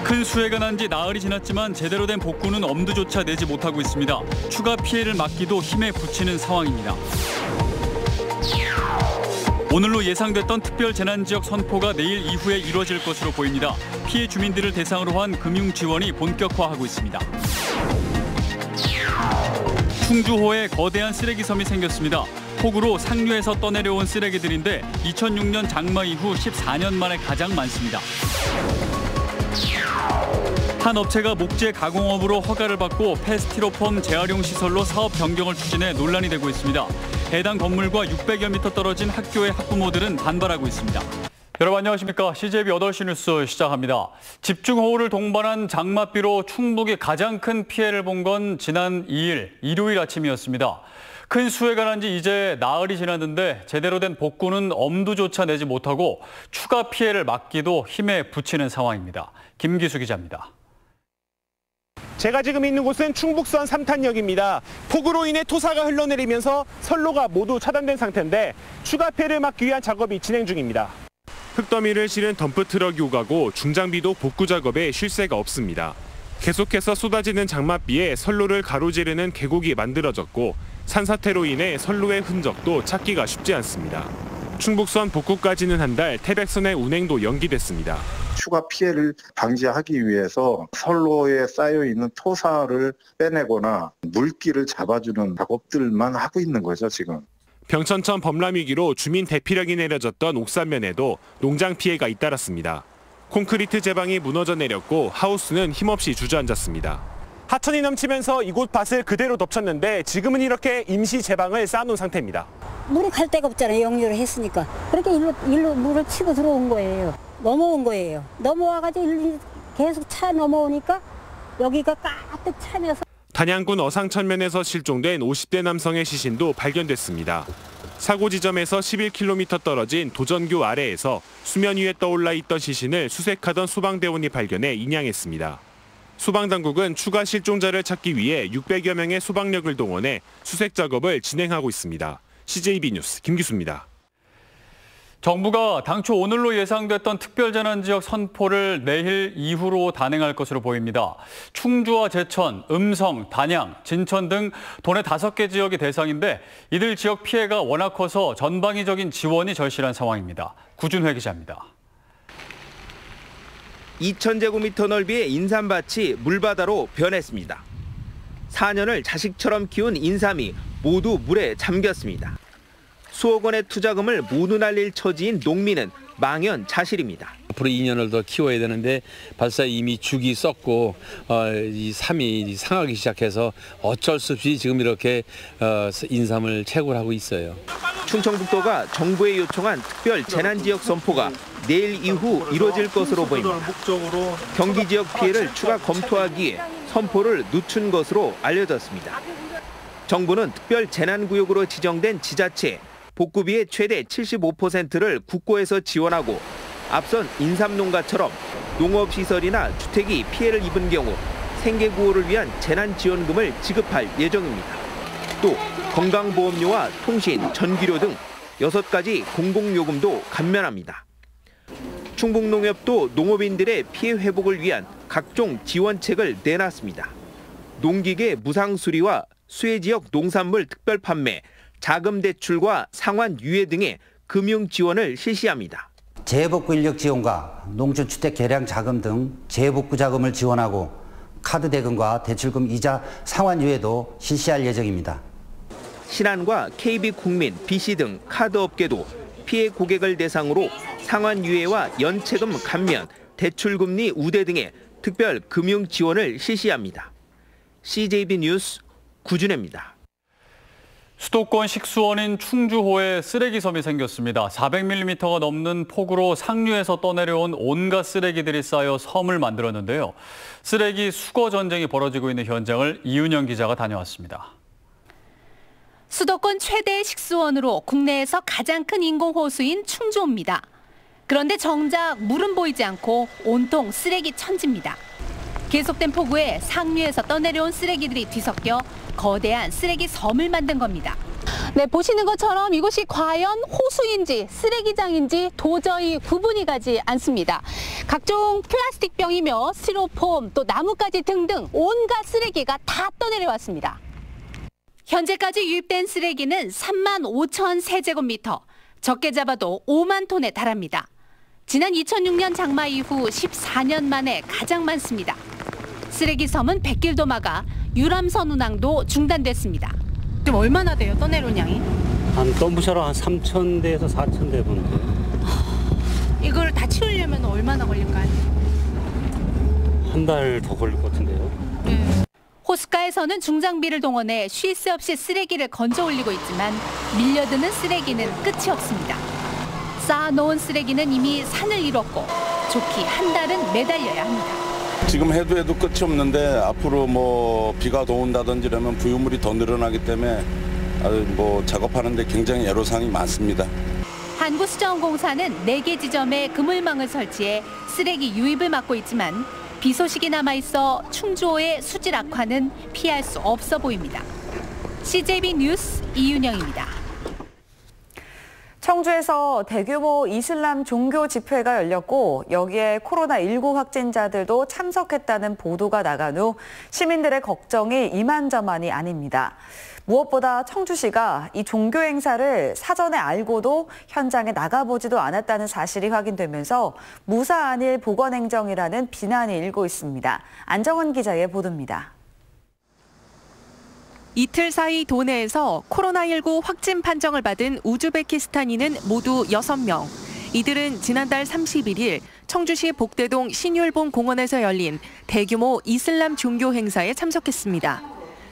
큰 수해가 난 지 나흘이 지났지만 제대로 된 복구는 엄두조차 내지 못하고 있습니다. 추가 피해를 막기도 힘에 부치는 상황입니다. 오늘로 예상됐던 특별재난지역 선포가 내일 이후에 이뤄질 것으로 보입니다. 피해 주민들을 대상으로 한 금융 지원이 본격화하고 있습니다. 충주호에 거대한 쓰레기섬이 생겼습니다. 폭우로 상류에서 떠내려온 쓰레기들인데 2006년 장마 이후 14년 만에 가장 많습니다. 한 업체가 목재 가공업으로 허가를 받고 폐스티로폼 재활용 시설로 사업 변경을 추진해 논란이 되고 있습니다. 해당 건물과 600여 미터 떨어진 학교의 학부모들은 반발하고 있습니다. 여러분 안녕하십니까. CJB 8시 뉴스 시작합니다. 집중호우를 동반한 장맛비로 충북이 가장 큰 피해를 본 건 지난 2일 일요일 아침이었습니다. 큰 수해가 난 지 이제 나흘이 지났는데 제대로 된 복구는 엄두조차 내지 못하고 추가 피해를 막기도 힘에 부치는 상황입니다. 김기수 기자입니다. 제가 지금 있는 곳은 충북선 3탄역입니다. 폭우로 인해 토사가 흘러내리면서 선로가 모두 차단된 상태인데 추가 피해를 막기 위한 작업이 진행 중입니다. 흙더미를 실은 덤프트럭이 오가고 중장비도 복구 작업에 쉴 새가 없습니다. 계속해서 쏟아지는 장맛비에 선로를 가로지르는 계곡이 만들어졌고 산사태로 인해 선로의 흔적도 찾기가 쉽지 않습니다. 충북선 복구까지는 한 달, 태백선의 운행도 연기됐습니다. 추가 피해를 방지하기 위해서 선로에 쌓여있는 토사를 빼내거나 물기를 잡아주는 작업들만 하고 있는 거죠, 지금. 병천천 범람 위기로 주민 대피령이 내려졌던 옥산면에도 농장 피해가 잇따랐습니다. 콘크리트 제방이 무너져 내렸고 하우스는 힘없이 주저앉았습니다. 하천이 넘치면서 이곳 밭을 그대로 덮쳤는데 지금은 이렇게 임시 제방을 쌓아놓은 상태입니다. 물이 갈 데가 없잖아요. 역류를 했으니까. 그렇게 일로 물을 치고 들어온 거예요. 넘어온 거예요. 넘어와가지고 계속 차 넘어오니까 여기가 가득 차면서. 단양군 어상천면에서 실종된 50대 남성의 시신도 발견됐습니다. 사고 지점에서 11km 떨어진 도전교 아래에서 수면 위에 떠올라 있던 시신을 수색하던 소방대원이 발견해 인양했습니다. 소방당국은 추가 실종자를 찾기 위해 600여 명의 소방력을 동원해 수색 작업을 진행하고 있습니다. CJB 뉴스 김기수입니다. 정부가 당초 오늘로 예상됐던 특별재난지역 선포를 내일 이후로 단행할 것으로 보입니다. 충주와 제천, 음성, 단양, 진천 등 도내 5개 지역이 대상인데 이들 지역 피해가 워낙 커서 전방위적인 지원이 절실한 상황입니다. 구준회 기자입니다. 2,000제곱미터 넓이의 인삼밭이 물바다로 변했습니다. 4년을 자식처럼 키운 인삼이 모두 물에 잠겼습니다. 수억 원의 투자금을 모두 날릴 처지인 농민은 망연자실입니다. 앞으로 2년을 더 키워야 되는데 벌써 이미 죽이 썩고 이 삶이 상하기 시작해서 어쩔 수 없이 지금 이렇게 인삼을 채굴하고 있어요. 충청북도가 정부에 요청한 특별 재난지역 선포가 내일 이후 이뤄질 것으로 보입니다. 경기 지역 피해를 추가 검토하기에 선포를 늦춘 것으로 알려졌습니다. 정부는 특별 재난구역으로 지정된 지자체 복구비의 최대 75%를 국고에서 지원하고 앞선 인삼농가처럼 농업시설이나 주택이 피해를 입은 경우 생계구호를 위한 재난지원금을 지급할 예정입니다. 또 건강보험료와 통신, 전기료 등 6가지 공공요금도 감면합니다. 충북농협도 농업인들의 피해 회복을 위한 각종 지원책을 내놨습니다. 농기계 무상수리와 수해지역 농산물 특별 판매, 자금 대출과 상환 유예 등의 금융 지원을 실시합니다. 재복구 인력 지원과 농촌주택 개량 자금 등 재복구 자금을 지원하고 카드 대금과 대출금 이자 상환 유예도 실시할 예정입니다. 신한과 KB국민, BC 등 카드 업계도 피해 고객을 대상으로 상환 유예와 연체금 감면, 대출금리 우대 등의 특별 금융 지원을 실시합니다. CJB 뉴스 구준혜입니다. 수도권 식수원인 충주호에 쓰레기섬이 생겼습니다. 400mm가 넘는 폭우로 상류에서 떠내려온 온갖 쓰레기들이 쌓여 섬을 만들었는데요. 쓰레기 수거 전쟁이 벌어지고 있는 현장을 이은영 기자가 다녀왔습니다. 수도권 최대 식수원으로 국내에서 가장 큰 인공호수인 충주호입니다. 그런데 정작 물은 보이지 않고 온통 쓰레기 천지입니다. 계속된 폭우에 상류에서 떠내려온 쓰레기들이 뒤섞여 거대한 쓰레기 섬을 만든 겁니다. 네, 보시는 것처럼 이곳이 과연 호수인지 쓰레기장인지 도저히 구분이 가지 않습니다. 각종 플라스틱 병이며 스티로폼 또 나뭇가지 등등 온갖 쓰레기가 다 떠내려왔습니다. 현재까지 유입된 쓰레기는 35,000 세제곱미터, 적게 잡아도 5만 톤에 달합니다. 지난 2006년 장마 이후 14년 만에 가장 많습니다. 쓰레기 섬은 백길도 막아 유람선 운항도 중단됐습니다. 지금 얼마나 돼요, 떠내려온 양이? 한 덤프셔로 한 3,000대에서 4,000대 정도. 이걸 다 치우려면 얼마나 걸릴까요? 한 달 더 걸릴 것 같은데요. 네. 호숫가에서는 중장비를 동원해 쉴 새 없이 쓰레기를 건져 올리고 있지만 밀려드는 쓰레기는 끝이 없습니다. 쌓아놓은 쓰레기는 이미 산을 이뤘고 좋기 한 달은 매달려야 합니다. 지금 해도 끝이 없는데 앞으로 뭐 비가 더 온다든지 이러면 부유물이 더 늘어나기 때문에 뭐 작업하는데 굉장히 애로사항이 많습니다. 한국수자원공사는 4개 지점에 그물망을 설치해 쓰레기 유입을 막고 있지만 비 소식이 남아있어 충주호의 수질 악화는 피할 수 없어 보입니다. CJB 뉴스 이윤영입니다. 청주에서 대규모 이슬람 종교 집회가 열렸고 여기에 코로나19 확진자들도 참석했다는 보도가 나간 후 시민들의 걱정이 이만저만이 아닙니다. 무엇보다 청주시가 이 종교 행사를 사전에 알고도 현장에 나가보지도 않았다는 사실이 확인되면서 무사안일 보건행정이라는 비난이 일고 있습니다. 안정은 기자의 보도입니다. 이틀 사이 도내에서 코로나19 확진 판정을 받은 우즈베키스탄인은 모두 6명. 이들은 지난달 31일 청주시 복대동 신율본 공원에서 열린 대규모 이슬람 종교 행사에 참석했습니다.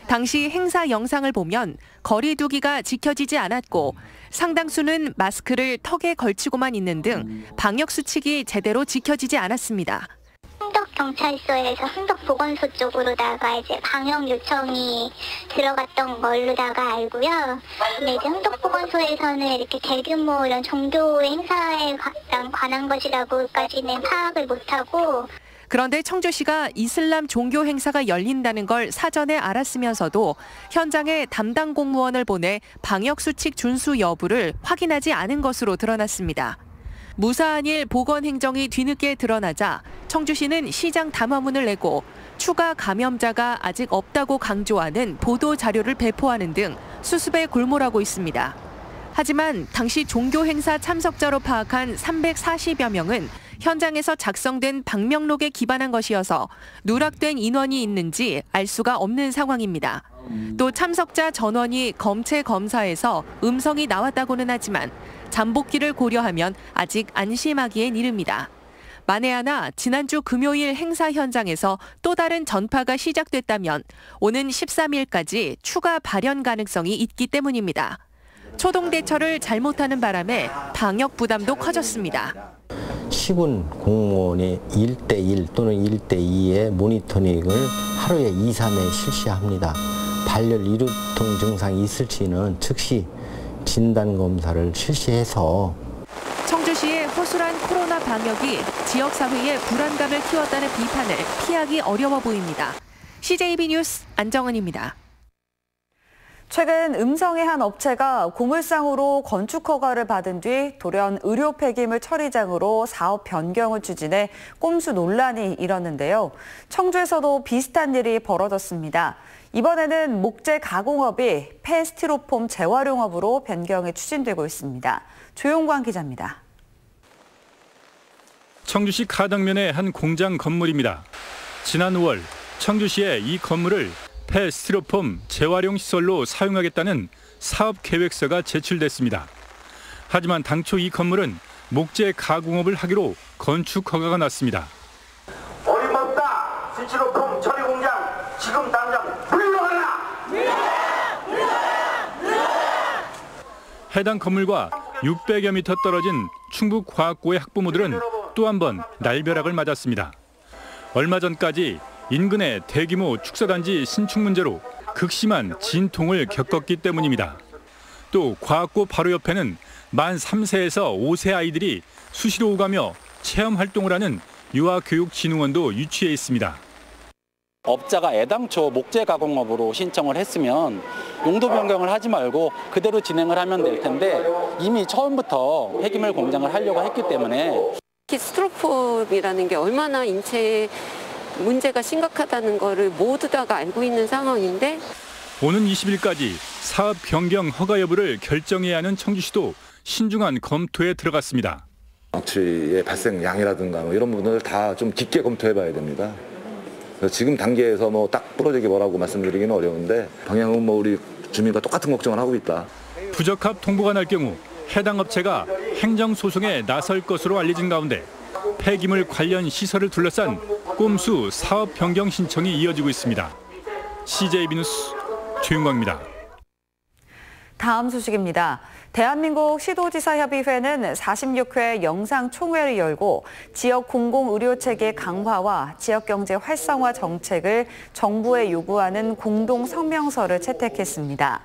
당시 행사 영상을 보면 거리 두기가 지켜지지 않았고 상당수는 마스크를 턱에 걸치고만 있는 등 방역 수칙이 제대로 지켜지지 않았습니다. 흥덕경찰서에서 흥덕보건소 쪽으로다가 이제 방역 요청이 들어갔던 걸로다가 알고요. 근데 이제 흥덕보건소에서는 이렇게 대규모 이런 종교 행사에 관한 것이라고까지는 파악을 못하고. 그런데 청주시가 이슬람 종교 행사가 열린다는 걸 사전에 알았으면서도 현장에 담당 공무원을 보내 방역 수칙 준수 여부를 확인하지 않은 것으로 드러났습니다. 무사안일 보건행정이 뒤늦게 드러나자 청주시는 시장 담화문을 내고 추가 감염자가 아직 없다고 강조하는 보도 자료를 배포하는 등 수습에 골몰하고 있습니다. 하지만 당시 종교 행사 참석자로 파악한 340여 명은 현장에서 작성된 방명록에 기반한 것이어서 누락된 인원이 있는지 알 수가 없는 상황입니다. 또 참석자 전원이 검체 검사에서 음성이 나왔다고는 하지만 잠복기를 고려하면 아직 안심하기엔 이릅니다. 만에 하나 지난주 금요일 행사 현장에서 또 다른 전파가 시작됐다면 오는 13일까지 추가 발현 가능성이 있기 때문입니다. 초동 대처를 잘못하는 바람에 방역 부담도 커졌습니다. 시군 공무원이 1대1 또는 1대2의 모니터링을 하루에 2, 3회 실시합니다. 발열 이루통 증상이 있을지는 즉시 진단검사를 실시해서 청주시의 허술한 코로나 방역이 지역사회에 불안감을 키웠다는 비판을 피하기 어려워 보입니다. CJB 뉴스 안정은입니다. 최근 음성의 한 업체가 고물상으로 건축 허가를 받은 뒤 돌연 의료 폐기물 처리장으로 사업 변경을 추진해 꼼수 논란이 일었는데요. 청주에서도 비슷한 일이 벌어졌습니다. 이번에는 목재 가공업이 폐스티로폼 재활용업으로 변경이 추진되고 있습니다. 조용관 기자입니다. 청주시 가덕면의 한 공장 건물입니다. 지난 5월 청주시에 이 건물을 폐스티로폼 재활용 시설로 사용하겠다는 사업 계획서가 제출됐습니다. 하지만 당초 이 건물은 목재 가공업을 하기로 건축 허가가 났습니다. 어림없다! 스티로폼 처리 공장 지금 당장 물러가라! 해당 건물과 600여 미터 떨어진 충북과학고의 학부모들은 또 한 번 날벼락을 맞았습니다. 얼마 전까지 인근의 대규모 축사단지 신축 문제로 극심한 진통을 겪었기 때문입니다. 또 과학고 바로 옆에는 만 3세에서 5세 아이들이 수시로 오가며 체험 활동을 하는 유아교육진흥원도 유치해 있습니다. 업자가 애당초 목재 가공업으로 신청을 했으면 용도 변경을 하지 말고 그대로 진행을 하면 될 텐데 이미 처음부터 폐기물 공장을 하려고 했기 때문에 스티로폼이라는 게 얼마나 인체에 문제가 심각하다는 거를 모두 다가 알고 있는 상황인데 오는 20일까지 사업 변경 허가 여부를 결정해야 하는 청주시도 신중한 검토에 들어갔습니다. 방치의 발생량이라든가 이런 부분을 다 좀 깊게 검토해봐야 됩니다. 지금 단계에서 딱 부러지게 뭐라고 말씀드리기는 어려운데 방향은 우리 주민과 똑같은 걱정을 하고 있다. 부적합 통보가 날 경우 해당 업체가 행정소송에 나설 것으로 알려진 가운데 폐기물 관련 시설을 둘러싼 꼼수 사업 변경 신청이 이어지고 있습니다. CJB 뉴스 최윤광입니다. 다음 소식입니다. 대한민국 시도지사협의회는 46회 영상총회를 열고 지역 공공의료체계 강화와 지역경제 활성화 정책을 정부에 요구하는 공동성명서를 채택했습니다.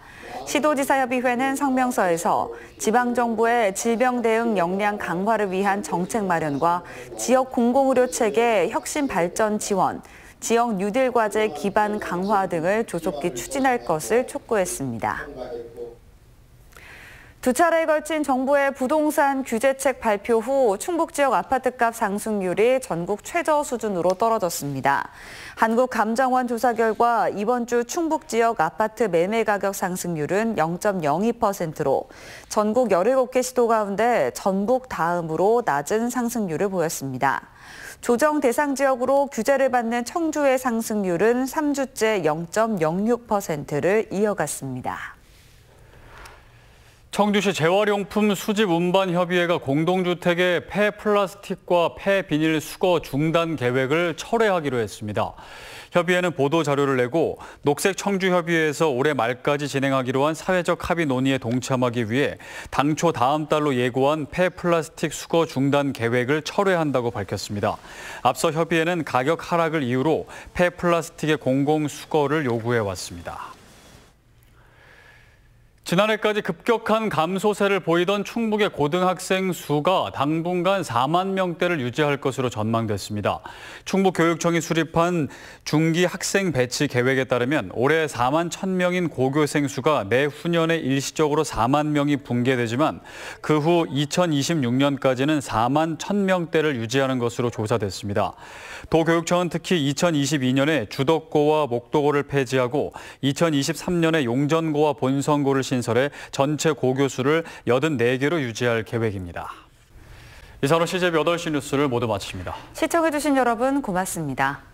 시도지사협의회는 성명서에서 지방정부의 질병 대응 역량 강화를 위한 정책 마련과 지역 공공의료체계 혁신 발전 지원, 지역 뉴딜 과제 기반 강화 등을 조속히 추진할 것을 촉구했습니다. 두 차례에 걸친 정부의 부동산 규제책 발표 후 충북 지역 아파트값 상승률이 전국 최저 수준으로 떨어졌습니다. 한국감정원 조사 결과 이번 주 충북 지역 아파트 매매 가격 상승률은 0.02%로 전국 17개 시도 가운데 전북 다음으로 낮은 상승률을 보였습니다. 조정 대상 지역으로 규제를 받는 청주의 상승률은 3주째 0.06%를 이어갔습니다. 청주시 재활용품 수집 운반 협의회가 공동주택의 폐플라스틱과 폐비닐 수거 중단 계획을 철회하기로 했습니다. 협의회는 보도 자료를 내고 녹색 청주협의회에서 올해 말까지 진행하기로 한 사회적 합의 논의에 동참하기 위해 당초 다음 달로 예고한 폐플라스틱 수거 중단 계획을 철회한다고 밝혔습니다. 앞서 협의회는 가격 하락을 이유로 폐플라스틱의 공공 수거를 요구해 왔습니다. 지난해까지 급격한 감소세를 보이던 충북의 고등학생 수가 당분간 4만 명대를 유지할 것으로 전망됐습니다. 충북교육청이 수립한 중기 학생 배치 계획에 따르면 올해 4만 1,000명인 고교생 수가 내후년에 일시적으로 4만 명이 붕괴되지만 그 후 2026년까지는 4만 1,000명대를 유지하는 것으로 조사됐습니다. 도교육청은 특히 2022년에 주덕고와 목도고를 폐지하고 2023년에 용전고와 본성고를 신설해 전체 고교수를 84개로 유지할 계획입니다. 이상으로 CJB 8시 뉴스를 모두 마칩니다. 시청해주신 여러분 고맙습니다.